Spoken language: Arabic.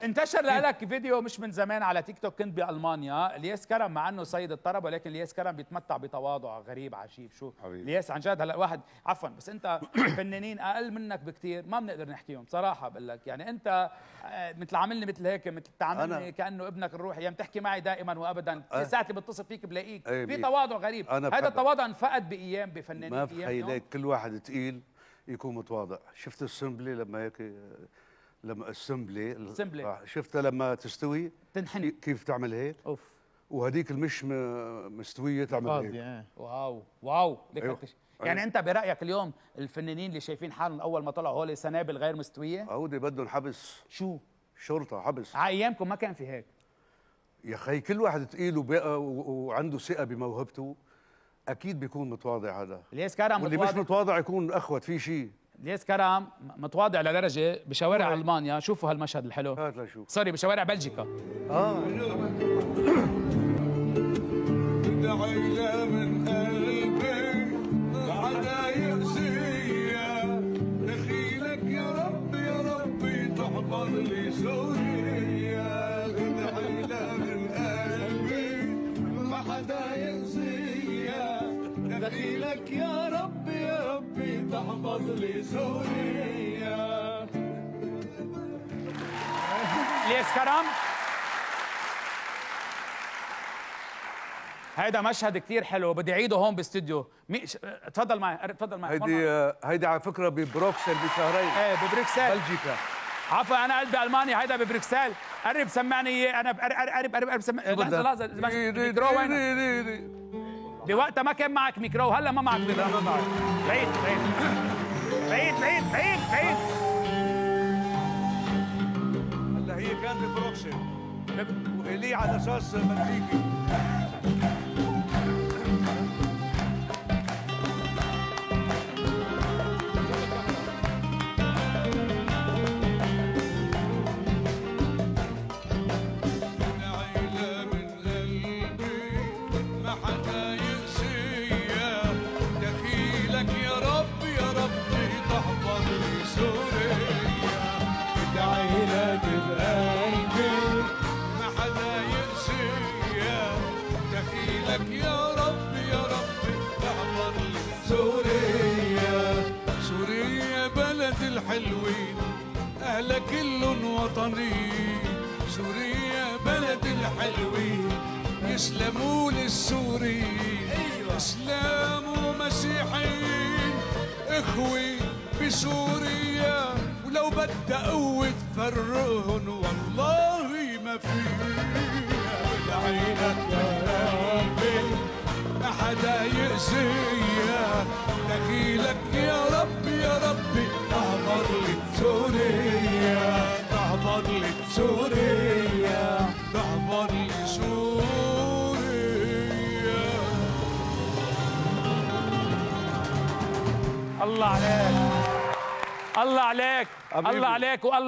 انتشر لك فيديو مش من زمان على تيك توك، كنت بالمانيا. الياس كرم مع انه صيد الطرب، ولكن الياس كرم بيتمتع بتواضع غريب عجيب. شو حبيبي الياس عن جد؟ هلا واحد عفوا، بس انت فنانين اقل منك بكثير ما بنقدر نحكيهم صراحه. بقول لك يعني انت مثل عاملني مثل هيك، مثل تعاملني كانه ابنك الروحي، يعني بتحكي معي دائما وابدا. ساعات اللي بتصل فيك بلاقيك في تواضع غريب. هذا التواضع انفقد بايام بفنانين. ما في حيلك، كل واحد تقيل يكون متواضع. شفت السمبلي لما هيك، لما السمبلي شفتها لما تستوي تنحني كيف تعمل هيك؟ اوف. وهديك المش مستويه تعمل هيك. واو واو. أيوه. يعني انت برايك اليوم الفنانين اللي شايفين حالهم اول ما طلعوا هول سنابل غير مستويه هودي بدهم حبس. شو؟ شرطه حبس. على ايامكم ما كان في هيك يا خي، كل واحد تقيل وعنده ثقه بموهبته، اكيد بيكون متواضع. هذا الياس كرم واللي مش متواضع يكون اخوت في شيء. الياس كرم متواضع لدرجه بشوارع المانيا. شوفوا هالمشهد الحلو. هات لنشوف. سوري، بشوارع بلجيكا. دعيله من قلبي حدا يأذيا، دخيلك يا ربي يا ربي تحفظ لي سوريا. دعيله من قلبي ما حدا يأذيا، دخيلك يا ربي تحفظ لي سوريا. الياس كرم هيدا مشهد كثير حلو، بدي اعيده هون باستديو. تفضل معي، تفضل معي. هيدي على فكره ببروكسل بشهرين. ايه ببروكسل بلجيكا. عفوا انا قلبي المانيا. هيدا ببروكسل. قرب سمعني اياه. انا قرب سمعني. لحظه الميكرو وين؟ بوقتها ما كان معك ميكرو، هلا ما معك ميكرو. ما معك. بعيد بعيد بعيد بعيد بعيد بعيد. هلا هي كانت ببروكسل وإلي على اساس بلجيكي. يا ربي يا ربي تحفظ لي سوريا. سوريا بلد الحلوين، أهلها كلن وطنيين. سوريا بلد الحلوين، يسلموا للسوريين. إسلام ومسيحيين إخوي بسوريا، ولو بدها قوة تفرقهن والله ما فيها. بدعيلك يا ربي ما حدا يأذيها، دخيلك يا ربي يا ربي تحفظ لي سوريا. تحفظ لي سوريا، تحفظ لي سوريا. الله عليك، الله عليك، الله عليك والله.